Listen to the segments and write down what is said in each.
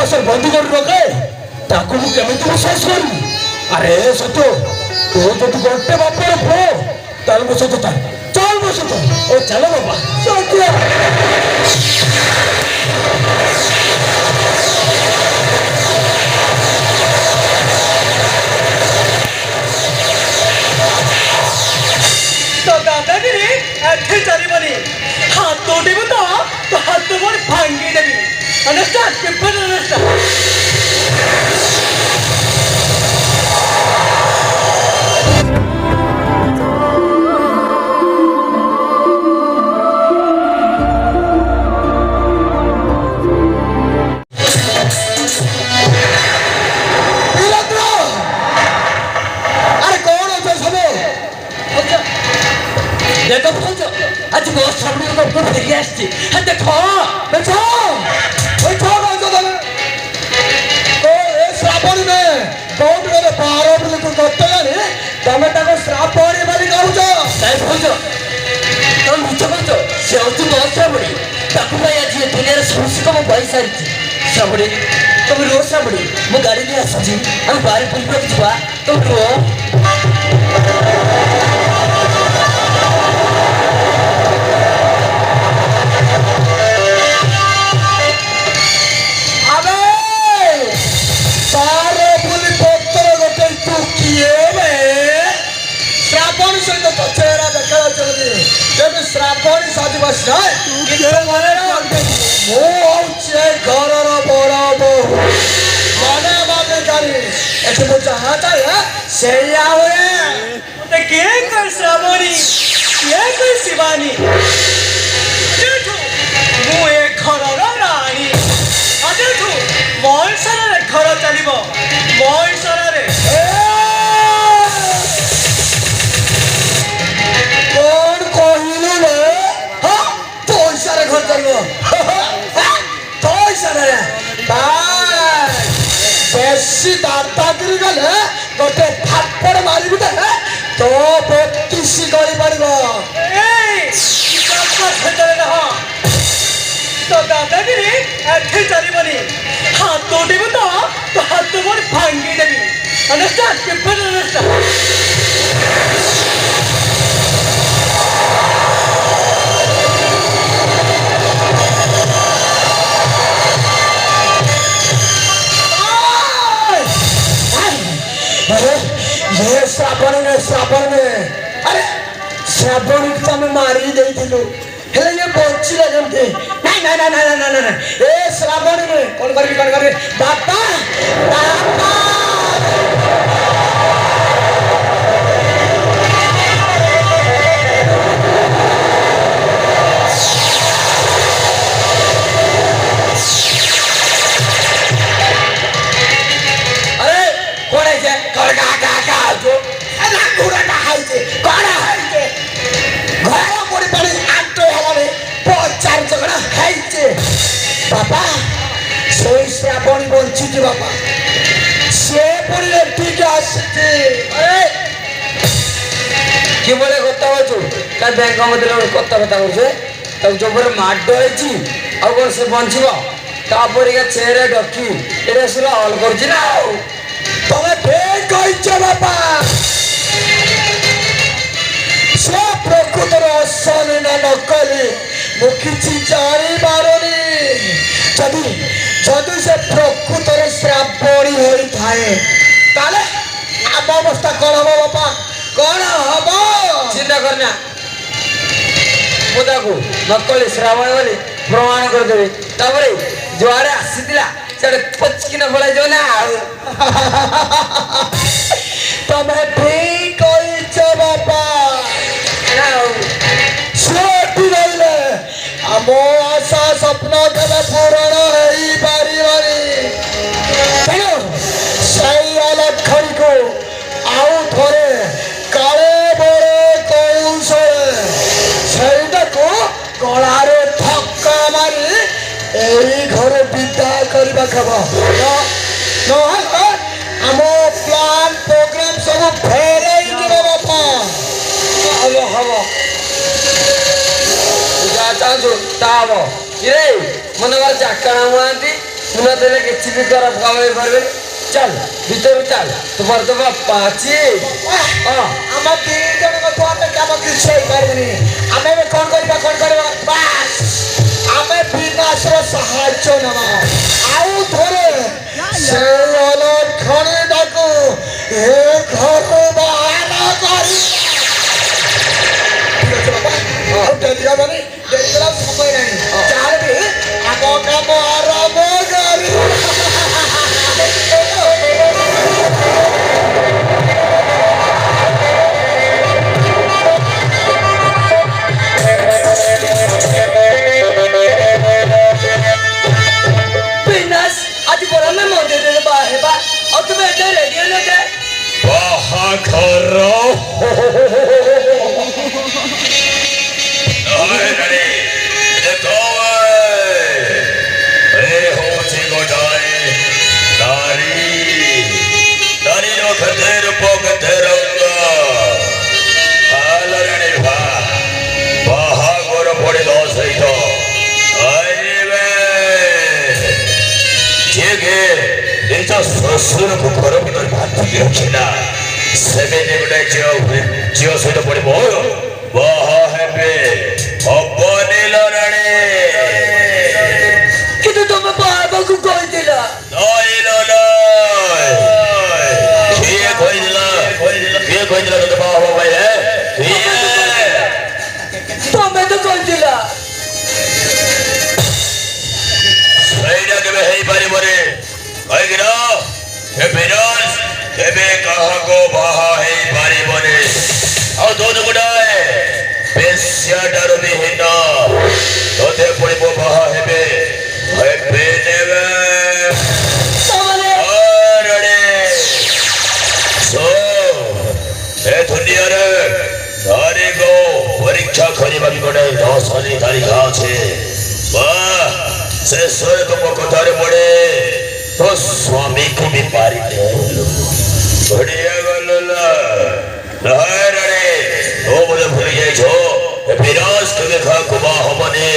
पास बंदी कर रखे ताको मु केमिति विश्वास करू अरे सत्य तो जब गोटे बापर पुओ ताल मो सत्य चल मो सत्य ओ चलो बाबा सत्य तो दादागिरी ऐसे चलिबनी हाथ तोड़िबो तो हाथ मोर भांगी देबी अंडरस्टैंड पीपल अंडरस्टैंड देखो आज बहुत सामने को ऊपर फेंक आछी देखो बैठो बैठो बैठो तो ए श्रावण में बहुत मेरे 12 बजे को करते रे तमे ताको श्रावण वाली कहूछ नहीं कहूछ तुम मिछ कहूछ से होती बहुत श्रावणी ताको भाई आज ये दुनिया रे सबसे कम पैसा रही श्रावणी तुम रोज श्रावणी मो गाड़ी ले आसी हम बाहर पुल पे जीवा तुम रो श्रावणी साथी बस जाए घर बड़ बो मने मने करी एठे मो चाहता है से आवे ते के कर श्रावणी ये कर शिवानी जेठू मु ए घरर रानी आजेठू मौसर रे घर चलिबो मौसर रे बेसी दादागिरी गले गोटे थापड़ मारी तो 32 गली पड़ो तो दादागिरी ऐसे चलिबनी हाथ तोड़िबो तो हाथ मोर भांगी देबी अंडरस्टैंड पीपल अंडरस्टैंड ये श्रावण में अरे श्रावण तो मैं मारी दे दिलो हेले ये बच्ची लगते नहीं नहीं नहीं नहीं नहीं नहीं ए श्रावण में कौन कर बापा बापा बापा से श्रावणी बंची बापा से पड़े ठीक आसते कि बोले कथा हो बैंक मध्य कथा कथा कर जो माड हो से बचब तापर चेहरा डकी ये सब हल कर तमें ठीक कह बापा से प्रकृतर असलिना नकली मु किसी जानी पारुनी जदि जदि से प्रकृतर श्रावणी होई थाए ताले आम अवस्था कौन हम बापा कौन हम चिंता करना मुझे नकली श्रावण बोली प्रमाण करदेवी तापर जुआड़े आसीला से पचकिन पड़े जो ना तमें ठीक कह बापा आमो आशा स्वप्न केवे पूरण हो पारिबनी तेणु सही लक्षण को आउ थोड़े काले बड़े कौशल सहीटा को गलारे धक्का मारी यही घर विदा करवा खब आम प्लान प्रोग्राम सब फेरे बापा हम हम चाहूँ ता हम कि मन चाकणा मुहांती উনাদের কিছু বি খারাপ কামাই পারবে চল ভিতরে চল তোমার তো বাপ্পা আছে আমার তিনজনকে তোমাদের কেমন কিছুই পারবেনি আমি এবার কোন করবা বাস আমি বিনাশের সাহায্য নেব আউ ধরে সেই অলট খনি ডাকু এ ঘর বাহানা করি দেরি করার সময় নেই চালবি কাম আরম্ভ করি বিনাশ আজ বড় মে মন্দিরের বাহে বা অতবে এটা রেডিও লেটে বাহাঘর ନାରୀ ଦେଖ ଏ ହଉଛି ଗୋଟାଏ ନାରୀ ନାରୀର କେତେ ରୂପ କେତେ ରଙ୍ଗ ଆଲୋରାଣୀ ବାହାଘର ପଡ଼ିଲ ସହିତ ଆଇବେ ଯିଏ କି ନିଜ ଶ୍ୱଶୁରକୁ ଘର ଭିତରେ ବାନ୍ଧିକି ରଖିଲା ସେମିତି ଗୋଟେ ଝିଅ ସହିତ ପଡ଼ିବ ବାହା ହେବେ ଅବନୀଲ ରାଣୀ কিন্তু তুমি বাবাকে কইছিল କିଏ କହିଥିଲା ତୋତେ ବାହା ହବ ଭାଇ କିଏ তুমি তো কইছিল ସେଇଟା କେବେ ହେଇପାରିବନି କାହିଁକି ନା କେବେ କାହାକୁ ବାହା ହେଇପାରିବନି ଆଉ ତୋତେ ଗୋଟାଏ ବେଶ୍ୟାଠାରୁ ବିହୀନ ତୋତେ ପୁଣି ବାହା ହେବେ ନେବେ ଏ ଦୁନିଆରେ ନାରୀକୁ ପରୀକ୍ଷା କରିବା ବି ଗୋଟେ ଦଶନି ତାରିଖ ଅଛି ଶେଷରେ ତୁମ କଥାରେ ପଡ଼େ ତୋ ସ୍ୱାମୀକୁ ବି ପାରିଦେଲୁ ବଢ଼ିଆ ଗଲ ନାରୀ ତୁ ବୋଧେ ଭୁଲି ଯାଇଛ ବିରାଜ କେବେ କାହାକୁ ବାହା ହବନି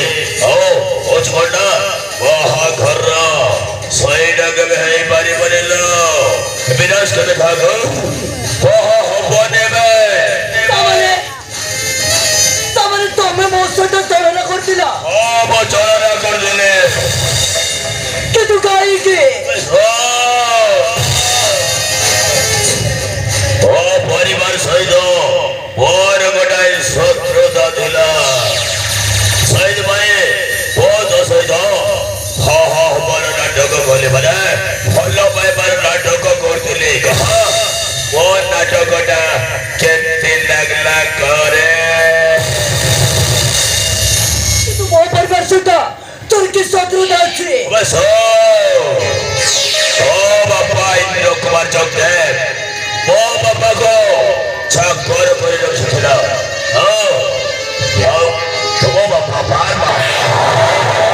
ଆଉ ହଉଛି କ'ଣ ନା ବାହାଘର ସେଇଟା କେବେ ହେଇପାରିବନି ବିରାଜ କେବେ କାହାକୁ ବାହା ହବନି তাহলে তুমি মোর সাথে তুলনা করছিল ମୁଁ ଚଳନା କରିଦେଲେ কিন্তু কাইকে ଓ ପରିବାର ସହିତ ମୋର ଗୋଟାଏ ଶତ୍ରୁତା ଥିଲା ସେଇଥିପାଇଁ ବହୁତ ସହିତ ହବାର ନାଟକ କଲି ମାନେ ଭଲ ପାଇବାର ନାଟକ କରୁଥିଲି ମୋ ନାଟକଟା କେତେ ଲାଗିଲା କରେ কিন্তু মোর পরিবার সাথে তোর কি শত্রুতা আছে বস ও বাপা ইন্দ্র কুমার চৌধুরী ମୋ ବାପାକୁ ଚାକର କରି ରଖିଥିଲା ଆଉ ତୁମ ବାପା ବାରବାର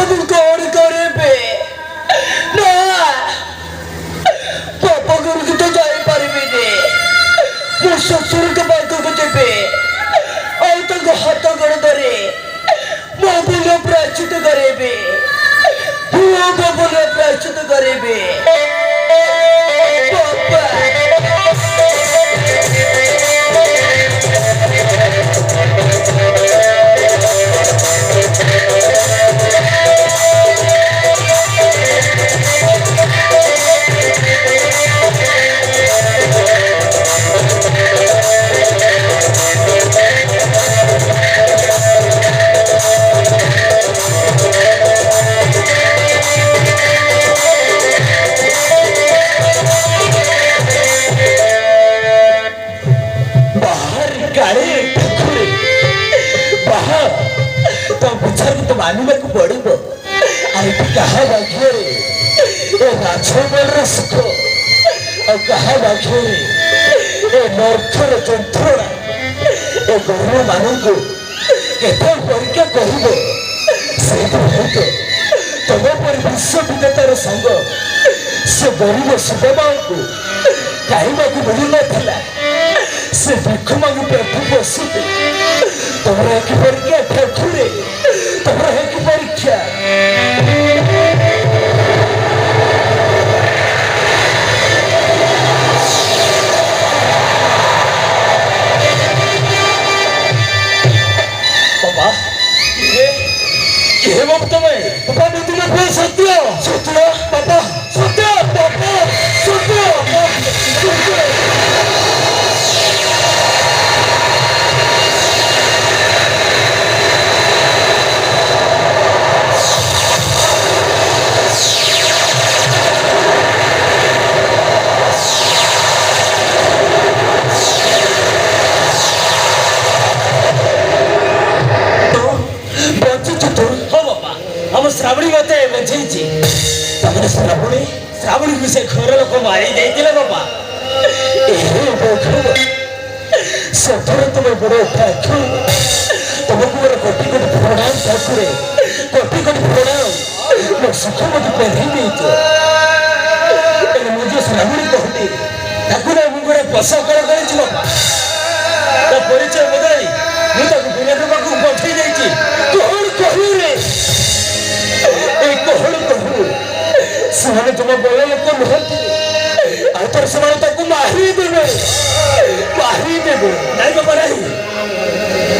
ମୁଁ କଣ କରିବି? ନା ବାପା ଘରକୁ ତ ଯାଇପାରିବିନି। ମୋ ଶ୍ୱଶୁରଙ୍କ ପାଖକୁ ଯିବି ଆଉ ତାଙ୍କ ହାତ ଗୋଡ଼ ଧରି ମୋ ଭୁଲ ପ୍ରାୟଶ୍ଚିତ କରିବି। ମୋ ଭୁଲ ପ୍ରାୟଶ୍ଚିତ କରିବି। ବାପା मानवाक पड़ो क्या भाग्य राजमहल सुख क्या भाग्य नर्थर जंत्रणा गौर मान परीक्षा कर तुम पर विश्वविजेतार संग से गरीब सुबमा को खाइबा मिलू ना से भिक्ष मांगी पेट बसुते तुम एक परीक्षा ठाकुरे तुम एक परीक्षा बाबा ये बाबा तुम्हें पापा मैं तुम्हें बोल सत्य सत्य पापा सत्य पापा सत्य श्रावणी मत बचेची श्रावणी को से घर लोक मारी देते बाबा सफर तुम बड़ ठाकुर तुमको मोर कोटि कोटि प्रणाम ठाकुरे कोटि कोटि प्रणाम मो सुख मत पहनी देते मुझे श्रावणी कहते ठाकुर मुझे बसा कल कर बाबा परिचय बदल मुझे विनोद बाबू पठे जाइए कौन कहू रे तुम बड़ लोक नुहति आतर से मारी देवे नाई बाबा नहीं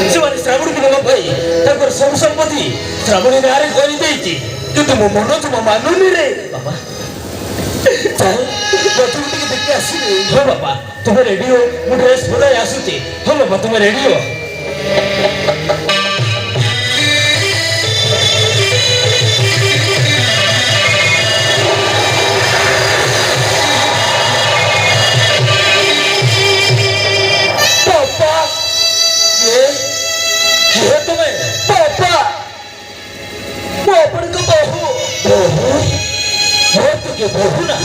से श्रावणी को नवा भाई सब संपत्ति श्रावणी नारे कर मो मन तुम मानुनी रे बाबा देखते आस हाँ बाबा तुम रेडी हो मु ड्रेस बदल आसूची हाँ बाबा तुम रेडी हो बहु ना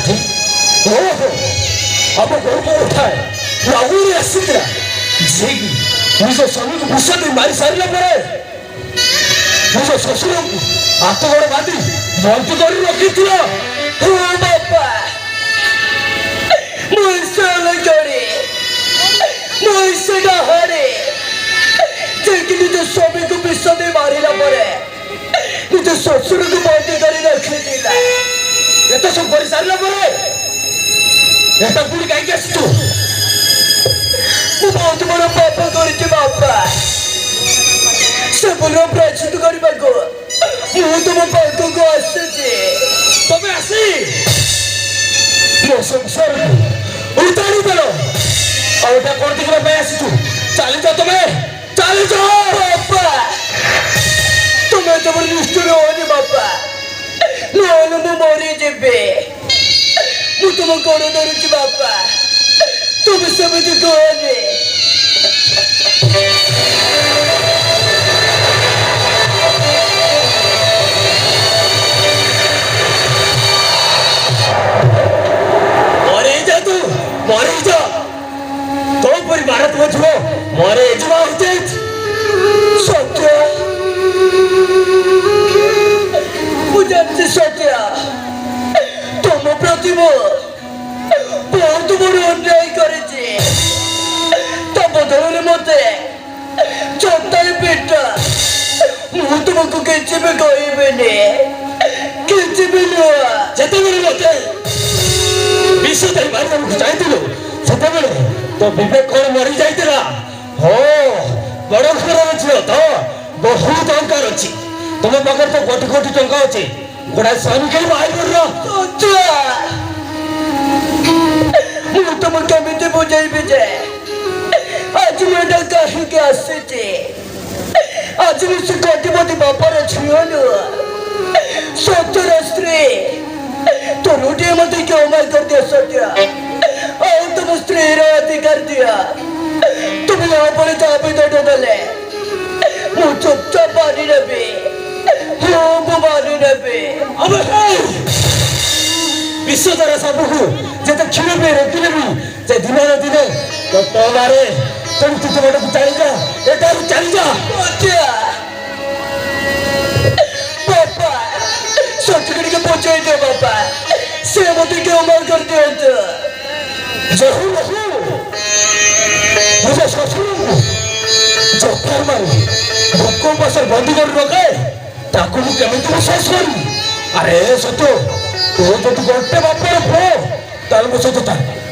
अब बहुत उठाए राहुल आसला निज स्वामी को विष दे मारी सारा निज शशुर को हाथ गोड़ बांधी बंद कर रखी बापा निज स्वामी को विष दे मारा निज शशुर को बंद कर रखी एत सब कर सारा पुणी कहीं आसु बहुत बड़ पाप कर बापा से बोल प्रायश्चित करने को तुम पाखक आसुची तुम आसी मो संसार को उतारी देल आउटा कौन देखा आसु चली जाओ तुम्हें चली जाओ बापा तुम्हें तुम निष्ठुर होनी बापा नहले मु मरी जेबे मु तुम गोड़ धरुची बापा तुम सेमती कहने मरे जा तू मरे जा तो परिवार तुम छो मरे जा उचित सत्य দিব ବହୁତ ବଡ଼ ଅନ୍ୟାୟ କରିଛି ତା ବଦଳରେ ମତେ ଚଟାଇ ପିଟ ମୁଁ ତୁମକୁ କିଛି ବି କହିବିନି କିଛି ବି ନୁହଁ ଯେତେବେଳେ ମତେ ବିଷ ଦେଇ ମାରିବାକୁ ଚାହିଁଥିଲୁ ସେତେବେଳେ ତୋ ବିବେକ କଣ ମରି ଯାଇଥିଲା ହଁ ବଡ଼ ଘରର ଝିଅ ତ ବହୁତ ଅହଙ୍କାର ଅଛି ତୁମ ପାଖରେ ତ କୋଟି କୋଟି ଟଙ୍କା ଅଛି ଗୋଟାଏ ସ୍ୱାମୀ କେହି ବାହାରିବର ମୁଁ ତୁମ କେମିତି ବୁଝେଇବି ଯେ ଆଜି ମୁଁ ଏଟା କାହିଁକି ଆସିଛି ଆଜି ବି ସେ କୋଟିପତି ବାପାର ଝିଅ ନୁହଁ ସତ୍ୟର ସ୍ତ୍ରୀ ତୋ ରୁଟିଏ ମତେ କି ଅମାଲ କରିଦିଅ ସତ୍ୟ ଆଉ ତୁମ ସ୍ତ୍ରୀର ଅଧିକାର ଦିଅ তুমি আমার চাপিটা দেলে ମୁଁ ଚୁପଚାପ ମାରି ନେବି ମୁଁ ମାରି ନେବି ବିଶ୍ୱ ଦ୍ୱାରା ସବୁକୁ ଯେତେ କ୍ଷୀର ବି ରୋକିଲେ ବି ଯେ ଦିନରେ ଦିନେ ତୋ ମାରେ ତେଣୁ ତୁ ବାଟକୁ ଚାଲିଯା ଏଠାରୁ ଚାଲିଯା ବାପା ସଚୁକି ଟିକେ ପଚାଇ ଦିଅ ବାପା ସେ ମତେ କେଉଁ ମାର କରିଦିଅନ୍ତୁ ଜହୁ ରହୁ मुझे শ্বশুরଙ୍କୁ ଚକ୍କର ମାରି ଭୋକ ପାଶରେ ବନ୍ଦୀ କରି ରଖେ ତାକୁ ମୁଁ କେମିତି ବିଶ୍ୱାସ କରିବି ଆରେ ସତ୍ୟ ତୁ ଯଦି ଗୋଟେ ବାପର ପୁଅ ତାହେଲେ ମୋ ସହିତ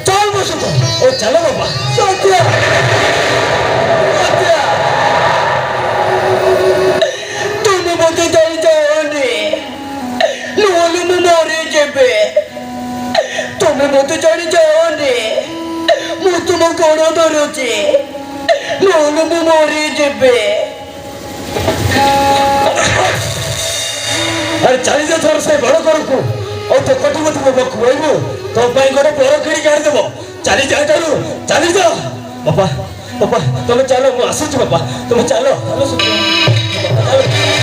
ଚାଲ ମୋ ସହିତ ଓ ଚାଲ ବାପା ସତ୍ୟ ତୁମେ ମୋତେ ଜାଣିଯାଅନି ନହେଲେ ମୁଁ ମରିଯିବି ତୁମେ ମୋତେ ଜାଣିଯାଅନି ମୁଁ ତୁମ ଗୋଡ଼ ଧରୁଛି ନହେଲେ ମୁଁ ମରିଯିବି ଆରେ ଚାଲିଯା ଥର ସେ ବଡ଼ ଘରକୁ ଆଉ ତୋ କୋଟିପତି ବାବାକୁ ରହିବୁ ତୋ ପାଇଁ ଗୋଟେ ବର କିଣିକି ଆଣିଦେବ ଚାଲିଯା ଏଠାରୁ ଚାଲିଯା ବାପା ବାପା ତମେ ଚାଲ ମୁଁ ଆସୁଛି ବାପା ତମେ ଚାଲ ଚାଲ